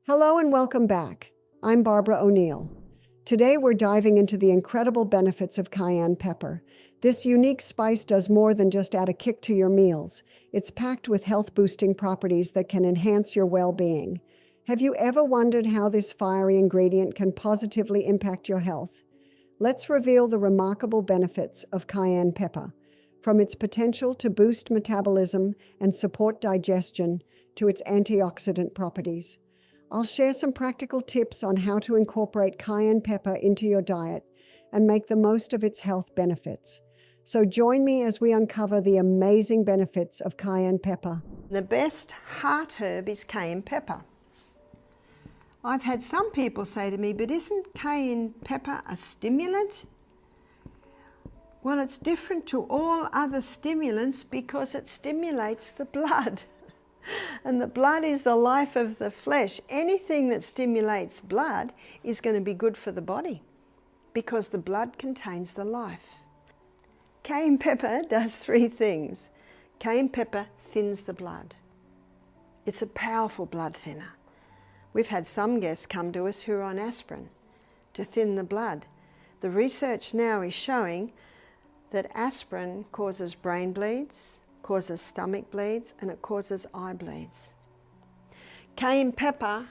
Hello and welcome back. I'm Barbara O'Neill. Today we're diving into the incredible benefits of cayenne pepper. This unique spice does more than just add a kick to your meals. It's packed with health-boosting properties that can enhance your well-being. Have you ever wondered how this fiery ingredient can positively impact your health? Let's reveal the remarkable benefits of cayenne pepper, from its potential to boost metabolism and support digestion to its antioxidant properties. I'll share some practical tips on how to incorporate cayenne pepper into your diet and make the most of its health benefits. So join me as we uncover the amazing benefits of cayenne pepper. The best heart herb is cayenne pepper. I've had some people say to me, but isn't cayenne pepper a stimulant? Well, it's different to all other stimulants because it stimulates the blood. And the blood is the life of the flesh. Anything that stimulates blood is going to be good for the body because the blood contains the life. Cayenne pepper does three things. Cayenne pepper thins the blood. It's a powerful blood thinner. We've had some guests come to us who are on aspirin to thin the blood. The research now is showing that aspirin causes brain bleeds, causes stomach bleeds, and it causes eye bleeds. Cayenne pepper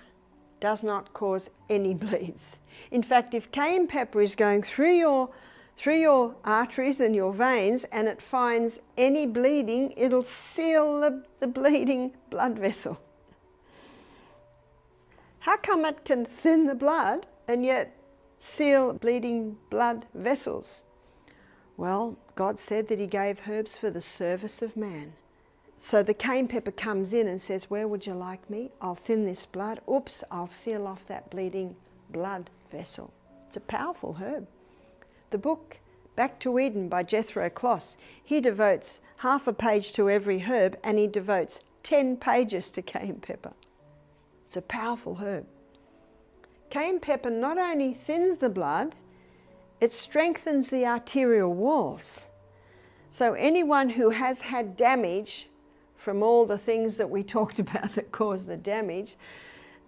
does not cause any bleeds. In fact, if cayenne pepper is going through your arteries and your veins and it finds any bleeding, it'll seal the bleeding blood vessel. How come it can thin the blood and yet seal bleeding blood vessels? Well, God said that He gave herbs for the service of man. So the cayenne pepper comes in and says, where would you like me? I'll thin this blood. Oops, I'll seal off that bleeding blood vessel. It's a powerful herb. The book Back to Eden by Jethro Kloss, he devotes half a page to every herb and he devotes 10 pages to cayenne pepper. It's a powerful herb. Cayenne pepper not only thins the blood, it strengthens the arterial walls. So anyone who has had damage from all the things that we talked about that cause the damage,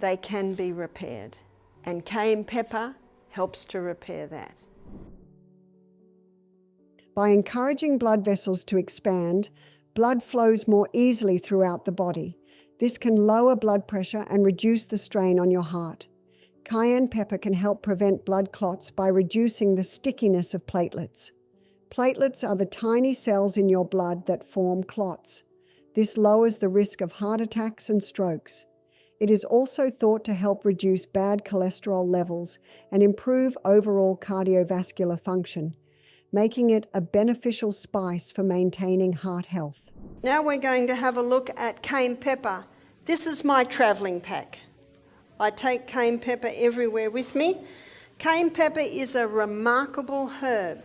they can be repaired. And cayenne pepper helps to repair that. By encouraging blood vessels to expand, blood flows more easily throughout the body. This can lower blood pressure and reduce the strain on your heart. Cayenne pepper can help prevent blood clots by reducing the stickiness of platelets. Platelets are the tiny cells in your blood that form clots. This lowers the risk of heart attacks and strokes. It is also thought to help reduce bad cholesterol levels and improve overall cardiovascular function, making it a beneficial spice for maintaining heart health. Now we're going to have a look at cayenne pepper. This is my travelling pack. I take cayenne pepper everywhere with me. Cayenne pepper is a remarkable herb.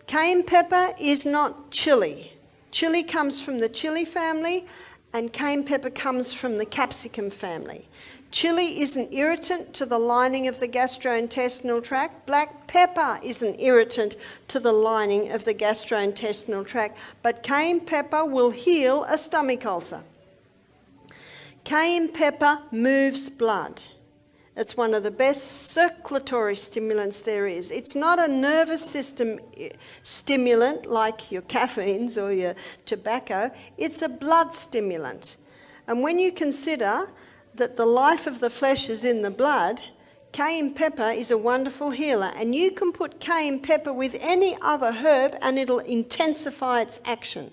Cayenne pepper is not chili. Chili comes from the chili family and cayenne pepper comes from the capsicum family. Chili is an irritant to the lining of the gastrointestinal tract. Black pepper is an irritant to the lining of the gastrointestinal tract, but cayenne pepper will heal a stomach ulcer. Cayenne pepper moves blood. It's one of the best circulatory stimulants there is. It's not a nervous system stimulant like your caffeines or your tobacco. It's a blood stimulant. And when you consider that the life of the flesh is in the blood, cayenne pepper is a wonderful healer. And you can put cayenne pepper with any other herb and it'll intensify its action.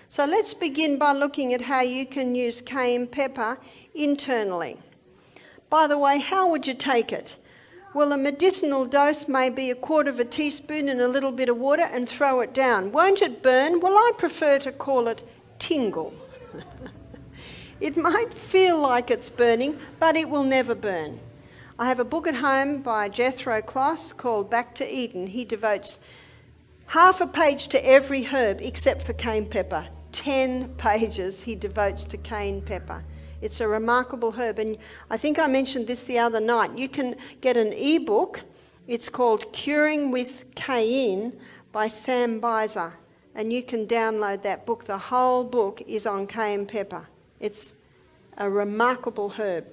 So let's begin by looking at how you can use cayenne pepper internally. By the way, how would you take it? Well, a medicinal dose may be 1/4 teaspoon in a little bit of water and throw it down. Won't it burn? Well, I prefer to call it tingle. It might feel like it's burning, but it will never burn. I have a book at home by Jethro Kloss called Back to Eden. He devotes half a page to every herb except for cayenne pepper. 10 pages he devotes to cayenne pepper. It's a remarkable herb, and I think I mentioned this the other night. You can get an ebook. It's called Curing with Cayenne by Sam Beiser, and you can download that book. The whole book is on cayenne pepper. It's a remarkable herb.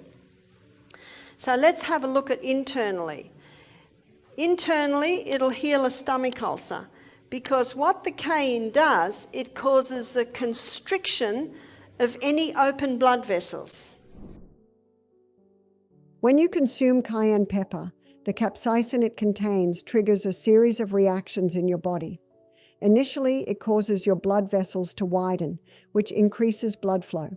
So let's have a look at internally. Internally, it'll heal a stomach ulcer because what the cayenne does, it causes a constriction of any open blood vessels. When you consume cayenne pepper, the capsaicin it contains triggers a series of reactions in your body. Initially, it causes your blood vessels to widen, which increases blood flow.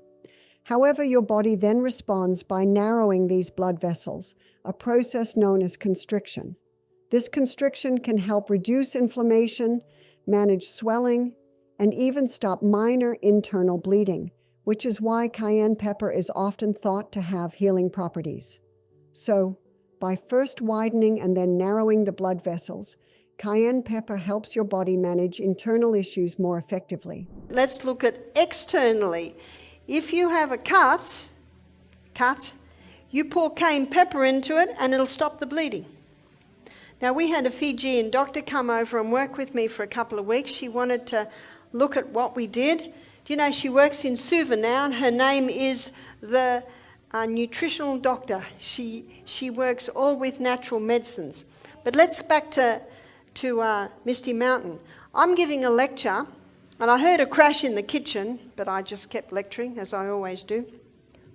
However, your body then responds by narrowing these blood vessels, a process known as constriction. This constriction can help reduce inflammation, manage swelling, and even stop minor internal bleeding, which is why cayenne pepper is often thought to have healing properties. So, by first widening and then narrowing the blood vessels, cayenne pepper helps your body manage internal issues more effectively. Let's look at externally. If you have a cut, you pour cayenne pepper into it and it'll stop the bleeding. Now, we had a Fijian doctor come over and work with me for a couple of weeks. She wanted to look at what we did. Do you know she works in Suva now, and her name is the nutritional doctor. She works all with natural medicines. But let's back to Misty Mountain. I'm giving a lecture, and I heard a crash in the kitchen, but I just kept lecturing, as I always do.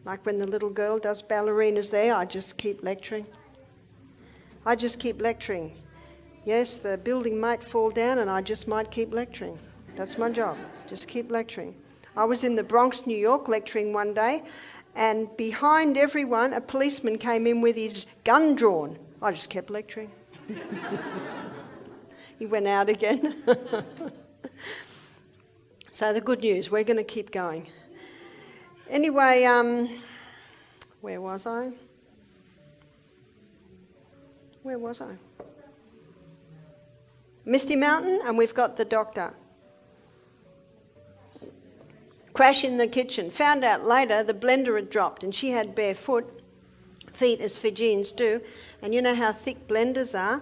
Like when the little girl does ballerinas there, I just keep lecturing. Yes, the building might fall down, and I just might keep lecturing. That's my job, just keep lecturing. I was in the Bronx, New York, lecturing one day, and behind everyone, a policeman came in with his gun drawn. I just kept lecturing. He went out again. So the good news, we're going to keep going. Anyway, where was I? Misty Mountain, and we've got the doctor. Crash in the kitchen. Found out later the blender had dropped and she had bare feet as Fijians do. And you know how thick blenders are?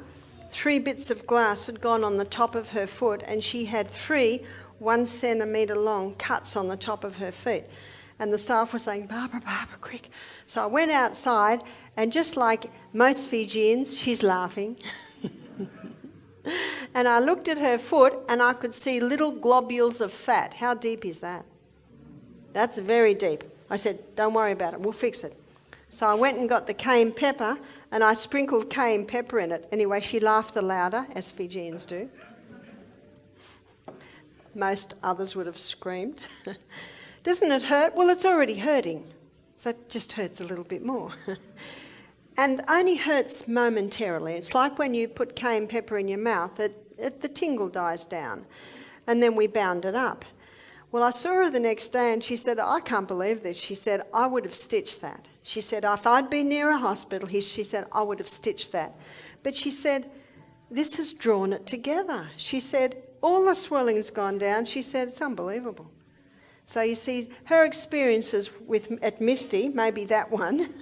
3 bits of glass had gone on the top of her foot and she had 3 1 centimetre long cuts on the top of her feet. And the staff were saying, Barbara, quick. So I went outside and just like most Fijians, she's laughing. And I looked at her foot and I could see little globules of fat. How deep is that? That's very deep. I said, don't worry about it, we'll fix it. So I went and got the cayenne pepper and I sprinkled cayenne pepper in it. Anyway, she laughed the louder, as Fijians do. Most others would have screamed. Doesn't it hurt? Well, it's already hurting. So it just hurts a little bit more. And only hurts momentarily. It's like when you put cayenne pepper in your mouth, the tingle dies down. And then we bound it up. Well, I saw her the next day and she said, I can't believe this. She said, I would have stitched that. She said, if I'd been near a hospital, she said, I would have stitched that. But she said, this has drawn it together. She said, all the swelling's gone down. She said, it's unbelievable. So you see, her experiences at Misty, maybe that one,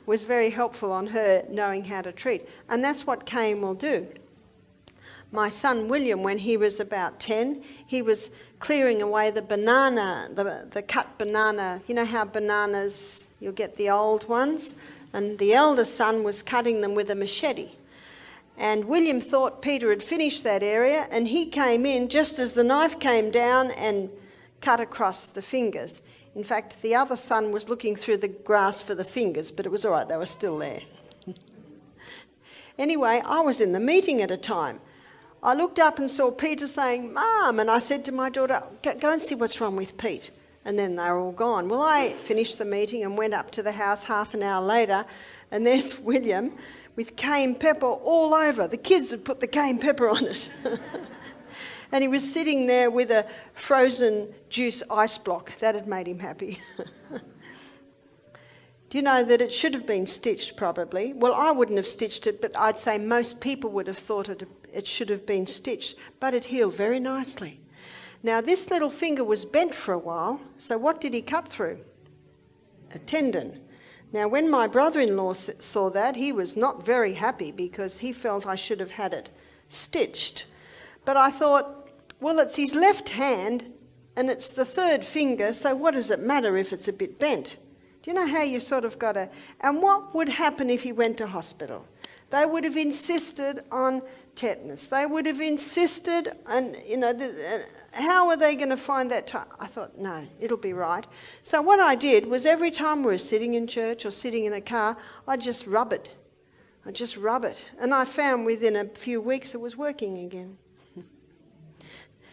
was very helpful on her knowing how to treat. And that's what cayenne will do. My son William, when he was about 10, he was clearing away the banana, the cut banana. You know how bananas, you'll get the old ones? And the elder son was cutting them with a machete. And William thought Peter had finished that area, and he came in just as the knife came down and cut across the fingers. In fact, the other son was looking through the grass for the fingers, but it was all right, they were still there. Anyway, I was in the meeting at a time. I looked up and saw Peter saying, Mum, and I said to my daughter, go and see what's wrong with Pete. And then they were all gone. Well, I finished the meeting and went up to the house half an hour later, and there's William with cayenne pepper all over. The kids had put the cayenne pepper on it. And he was sitting there with a frozen juice ice block. That had made him happy. Do you know that it should have been stitched probably? Well, I wouldn't have stitched it, but I'd say most people would have thought it should have been stitched, but it healed very nicely. Now, this little finger was bent for a while, so what did he cut through? A tendon. Now, when my brother-in-law saw that, he was not very happy because he felt I should have had it stitched. But I thought, well, it's his left hand and it's the third finger, so what does it matter if it's a bit bent? Do you know how you sort of got to... And what would happen if he went to hospital? They would have insisted on tetanus. They would have insisted on, how are they going to find that time? I thought, no, it'll be right. So what I did was every time we were sitting in church or sitting in a car, I'd just rub it. And I found within a few weeks it was working again.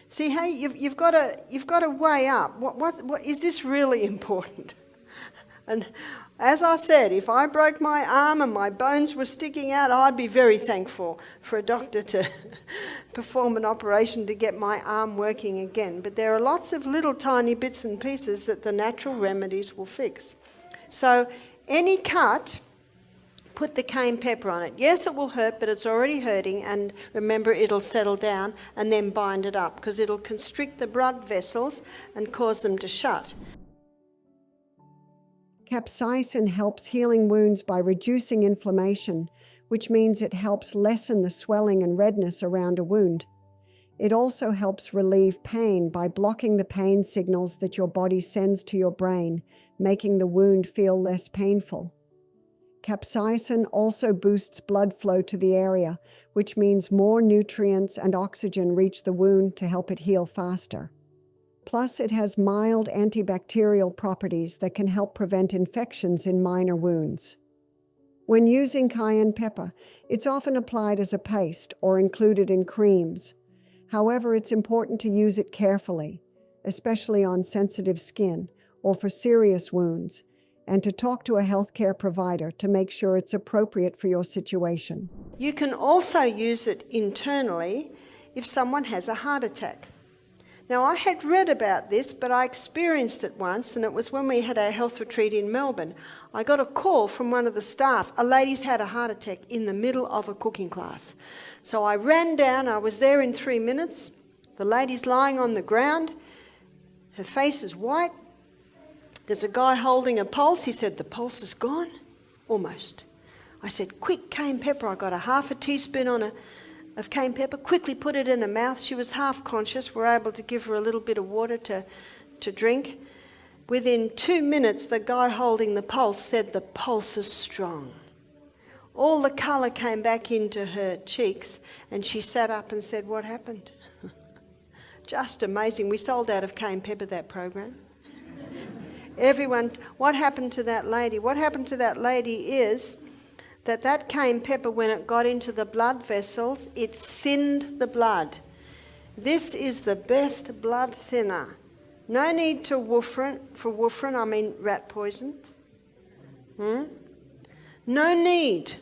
See, hey, you've got to weigh up. What is this really important? And as I said, if I broke my arm and my bones were sticking out, I'd be very thankful for a doctor to perform an operation to get my arm working again. But there are lots of little tiny bits and pieces that the natural remedies will fix. So any cut, put the cayenne pepper on it. Yes, it will hurt, but it's already hurting, and remember, it'll settle down, and then bind it up, because it'll constrict the blood vessels and cause them to shut. Capsaicin helps healing wounds by reducing inflammation, which means it helps lessen the swelling and redness around a wound. It also helps relieve pain by blocking the pain signals that your body sends to your brain, making the wound feel less painful. Capsaicin also boosts blood flow to the area, which means more nutrients and oxygen reach the wound to help it heal faster. Plus, it has mild antibacterial properties that can help prevent infections in minor wounds. When using cayenne pepper, it's often applied as a paste or included in creams. However, it's important to use it carefully, especially on sensitive skin or for serious wounds, and to talk to a healthcare provider to make sure it's appropriate for your situation. You can also use it internally if someone has a heart attack. Now, I had read about this, but I experienced it once, and it was when we had our health retreat in Melbourne. I got a call from one of the staff. A lady's had a heart attack in the middle of a cooking class. So I ran down. I was there in 3 minutes. The lady's lying on the ground. Her face is white. There's a guy holding a pulse. He said, "The pulse is gone." Almost. I said, "Quick, cayenne pepper." I got a half a teaspoon of cayenne pepper, quickly put it in her mouth. She was half conscious. We're able to give her a little bit of water to drink. Within 2 minutes, the guy holding the pulse said, "The pulse is strong." All the colour came back into her cheeks, and she sat up and said, "What happened?" Just amazing. We sold out of cayenne pepper that program. Everyone, what happened to that lady? What happened to that lady is that cayenne pepper, when it got into the blood vessels, it thinned the blood. This is the best blood thinner. No need to warfarin, I mean rat poison. No need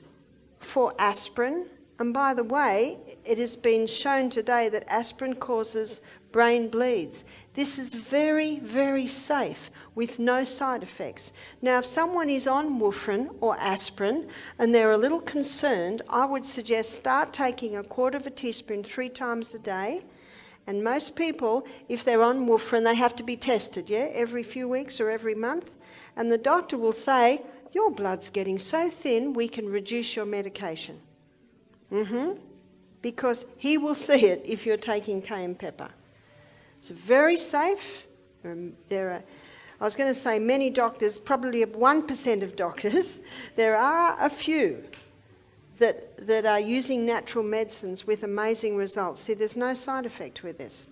for aspirin. And by the way, it has been shown today that aspirin causes brain bleeds. This is very, very safe with no side effects. Now, if someone is on warfarin or aspirin and they're a little concerned, I would suggest start taking 1/4 teaspoon 3 times a day. And most people, if they're on warfarin, they have to be tested, every few weeks or every month. And the doctor will say, "Your blood's getting so thin, we can reduce your medication." Because he will see it if you're taking cayenne pepper. It's very safe. I was going to say many doctors, probably 1% of doctors, there are a few that are using natural medicines with amazing results. See, there's no side effect with this.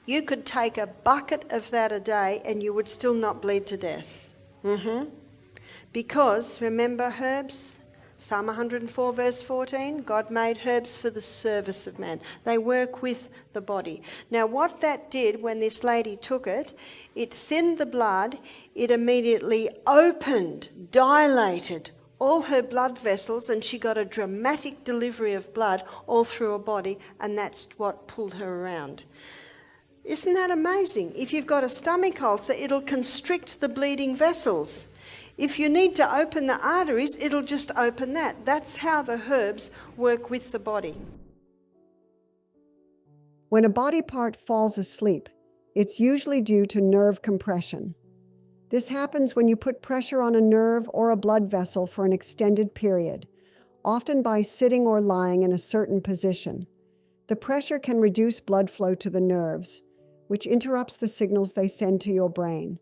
You could take a bucket of that a day and you would still not bleed to death. Because, remember herbs? Psalm 104 verse 14, God made herbs for the service of man. They work with the body. Now what that did when this lady took it, it thinned the blood, it immediately opened, dilated all her blood vessels, and she got a dramatic delivery of blood all through her body, and that's what pulled her around. Isn't that amazing? If you've got a stomach ulcer, it'll constrict the bleeding vessels. If you need to open the arteries, it'll just open that. That's how the herbs work with the body. When a body part falls asleep, it's usually due to nerve compression. This happens when you put pressure on a nerve or a blood vessel for an extended period, often by sitting or lying in a certain position. The pressure can reduce blood flow to the nerves, which interrupts the signals they send to your brain.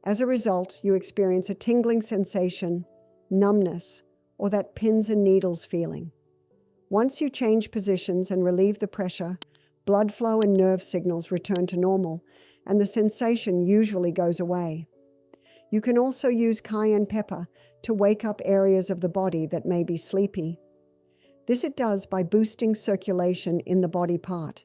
As a result, you experience a tingling sensation, numbness, or that pins and needles feeling. Once you change positions and relieve the pressure, blood flow and nerve signals return to normal, and the sensation usually goes away. You can also use cayenne pepper to wake up areas of the body that may be sleepy. This it does by boosting circulation in the body part.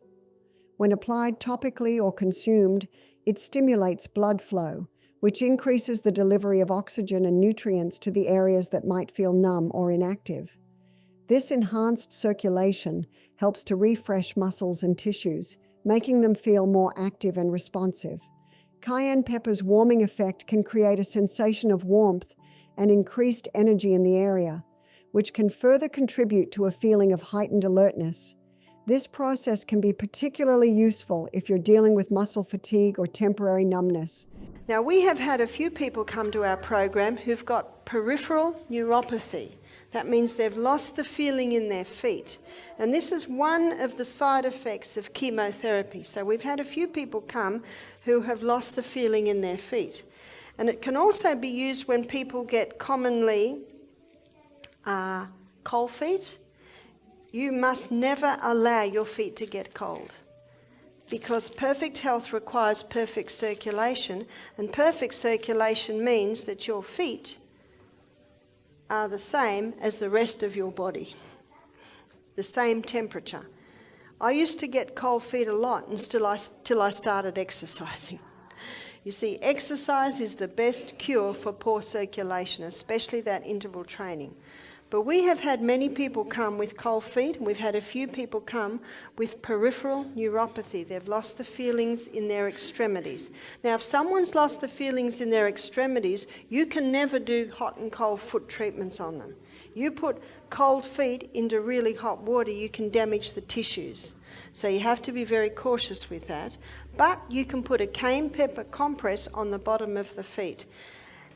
When applied topically or consumed, it stimulates blood flow, which increases the delivery of oxygen and nutrients to the areas that might feel numb or inactive. This enhanced circulation helps to refresh muscles and tissues, making them feel more active and responsive. Cayenne pepper's warming effect can create a sensation of warmth and increased energy in the area, which can further contribute to a feeling of heightened alertness. This process can be particularly useful if you're dealing with muscle fatigue or temporary numbness. Now, we have had a few people come to our program who've got peripheral neuropathy. That means they've lost the feeling in their feet. And this is one of the side effects of chemotherapy. So we've had a few people come who have lost the feeling in their feet. And it can also be used when people get commonly cold feet. You must never allow your feet to get cold, because perfect health requires perfect circulation, and perfect circulation means that your feet are the same as the rest of your body, the same temperature. I used to get cold feet a lot till I started exercising. You see, exercise is the best cure for poor circulation, especially that interval training. But we have had many people come with cold feet, and we've had a few people come with peripheral neuropathy. They've lost the feelings in their extremities. Now, if someone's lost the feelings in their extremities, you can never do hot and cold foot treatments on them. You put cold feet into really hot water, you can damage the tissues. So you have to be very cautious with that. But you can put a cayenne pepper compress on the bottom of the feet.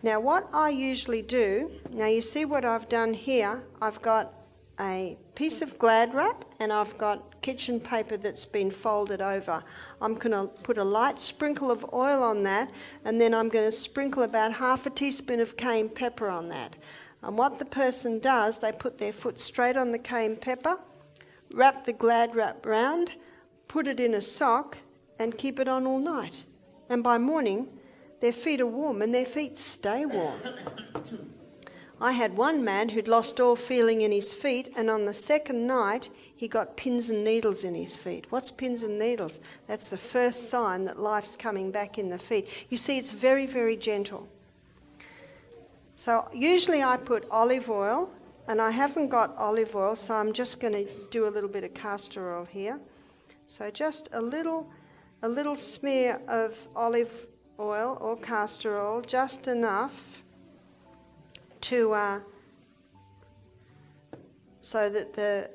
Now, what I usually do, now you see what I've done here. I've got a piece of Glad wrap and I've got kitchen paper that's been folded over. I'm going to put a light sprinkle of oil on that, and then I'm going to sprinkle about half a teaspoon of cayenne pepper on that. And what the person does, they put their foot straight on the cayenne pepper, wrap the Glad wrap round, put it in a sock and keep it on all night. And by morning, their feet are warm and their feet stay warm. I had one man who'd lost all feeling in his feet, and on the second night he got pins and needles in his feet. What's pins and needles? That's the first sign that life's coming back in the feet. You see, it's very, very gentle. So usually I put olive oil, and I haven't got olive oil, so I'm just going to do a little bit of castor oil here. So just a little smear of olive oil or castor oil, just enough to so that the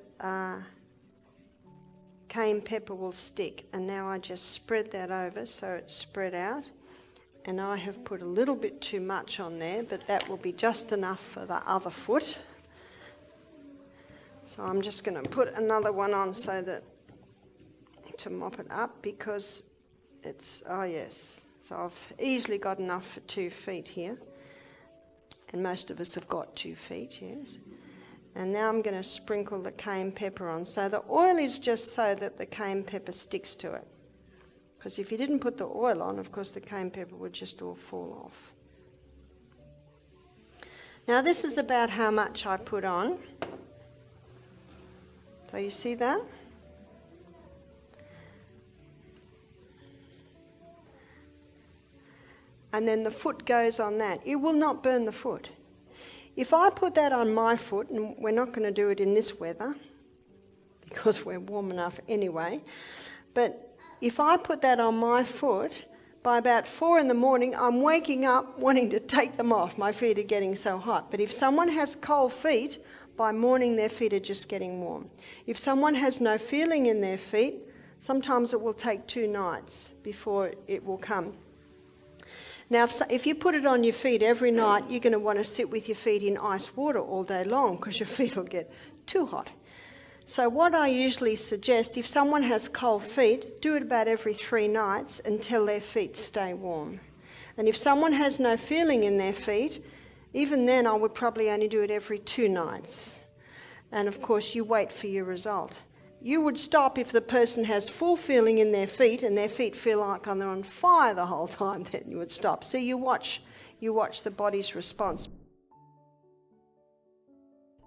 cayenne pepper will stick. And now I just spread that over so it's spread out. And I have put a little bit too much on there, but that will be just enough for the other foot. So I'm just going to put another one on so that to mop it up, because it's, oh yes. So I've easily got enough for 2 feet here. And most of us have got 2 feet, yes. And now I'm going to sprinkle the cayenne pepper on. So the oil is just so that the cayenne pepper sticks to it. Because if you didn't put the oil on, of course the cayenne pepper would just all fall off. Now this is about how much I put on. So you see that? And then the foot goes on that. It will not burn the foot. If I put that on my foot, and we're not going to do it in this weather, because we're warm enough anyway, but if I put that on my foot, by about 4 in the morning, I'm waking up wanting to take them off. My feet are getting so hot. But if someone has cold feet, by morning their feet are just getting warm. If someone has no feeling in their feet, sometimes it will take 2 nights before it will come. Now, if you put it on your feet every night, you're going to want to sit with your feet in ice water all day long because your feet will get too hot. So what I usually suggest, if someone has cold feet, do it about every 3 nights until their feet stay warm. And if someone has no feeling in their feet, even then I would probably only do it every 2 nights. And of course you wait for your result. You would stop if the person has full feeling in their feet and their feet feel like they're on fire the whole time, then you would stop. So you watch the body's response.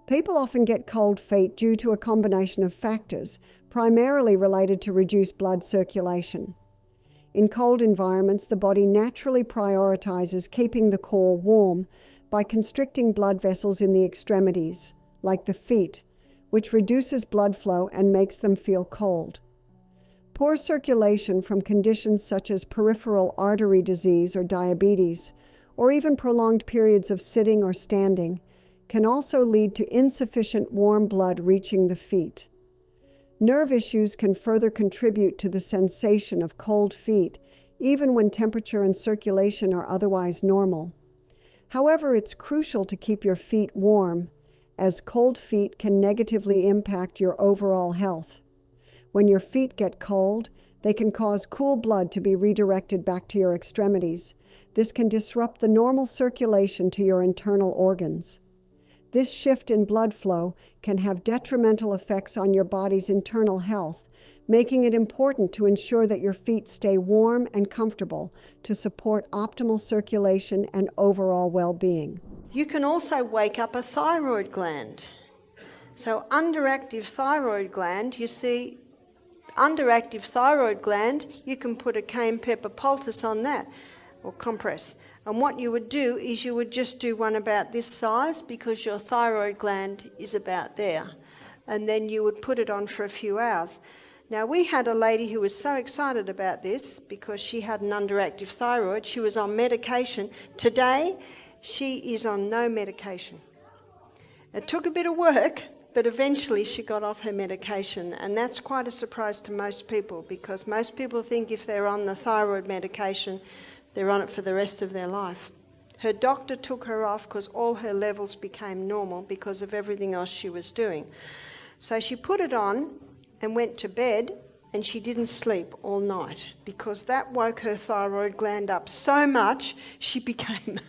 People often get cold feet due to a combination of factors, primarily related to reduced blood circulation. In cold environments, the body naturally prioritizes keeping the core warm by constricting blood vessels in the extremities, like the feet, which reduces blood flow and makes them feel cold. Poor circulation from conditions such as peripheral artery disease or diabetes, or even prolonged periods of sitting or standing, can also lead to insufficient warm blood reaching the feet. Nerve issues can further contribute to the sensation of cold feet, even when temperature and circulation are otherwise normal. However, it's crucial to keep your feet warm, as cold feet can negatively impact your overall health. When your feet get cold, they can cause cool blood to be redirected back to your extremities. This can disrupt the normal circulation to your internal organs. This shift in blood flow can have detrimental effects on your body's internal health, making it important to ensure that your feet stay warm and comfortable to support optimal circulation and overall well-being. You can also wake up a thyroid gland. So underactive thyroid gland, you see, underactive thyroid gland, you can put a cayenne pepper poultice on that, or compress. And what you would do is you would just do one about this size because your thyroid gland is about there. And then you would put it on for a few hours. Now, we had a lady who was so excited about this because she had an underactive thyroid. She was on medication. Today, she is on no medication. It took a bit of work, but eventually she got off her medication. And that's quite a surprise to most people because most people think if they're on the thyroid medication, they're on it for the rest of their life. Her doctor took her off because all her levels became normal because of everything else she was doing. So she put it on and went to bed, and she didn't sleep all night because that woke her thyroid gland up so much she became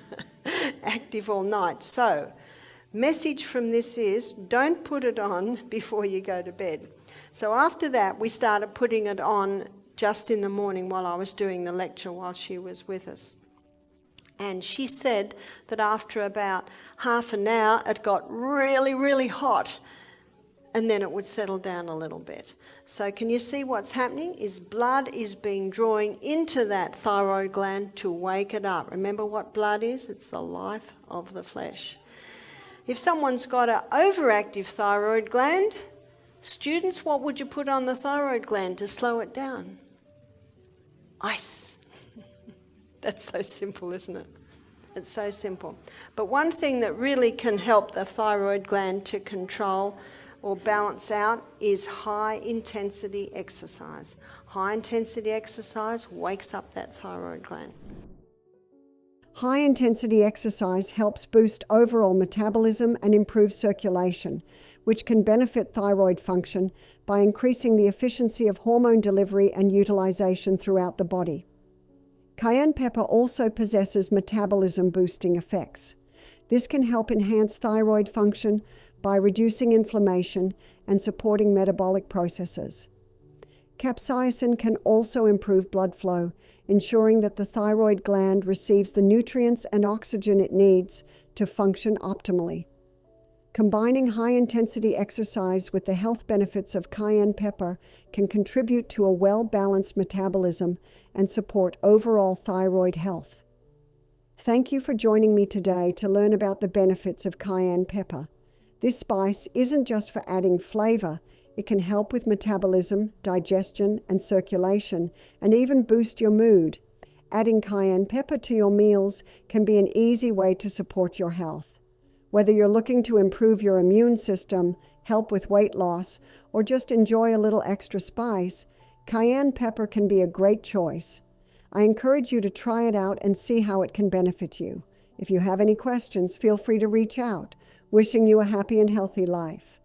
active all night. So, message from this is, don't put it on before you go to bed. So after that, we started putting it on just in the morning while I was doing the lecture while she was with us. And she said that after about half an hour, it got really, really hot, and then it would settle down a little bit. So can you see what's happening? Is blood is being drawn into that thyroid gland to wake it up. Remember what blood is? It's the life of the flesh. If someone's got an overactive thyroid gland, students, what would you put on the thyroid gland to slow it down? Ice. That's so simple, isn't it? It's so simple. But one thing that really can help the thyroid gland to control or balance out is high-intensity exercise. High-intensity exercise wakes up that thyroid gland. High-intensity exercise helps boost overall metabolism and improve circulation, which can benefit thyroid function by increasing the efficiency of hormone delivery and utilization throughout the body. Cayenne pepper also possesses metabolism-boosting effects. This can help enhance thyroid function by reducing inflammation and supporting metabolic processes. Capsaicin can also improve blood flow, ensuring that the thyroid gland receives the nutrients and oxygen it needs to function optimally. Combining high-intensity exercise with the health benefits of cayenne pepper can contribute to a well-balanced metabolism and support overall thyroid health. Thank you for joining me today to learn about the benefits of cayenne pepper. This spice isn't just for adding flavor. It can help with metabolism, digestion, and circulation, and even boost your mood. Adding cayenne pepper to your meals can be an easy way to support your health. Whether you're looking to improve your immune system, help with weight loss, or just enjoy a little extra spice, cayenne pepper can be a great choice. I encourage you to try it out and see how it can benefit you. If you have any questions, feel free to reach out. Wishing you a happy and healthy life.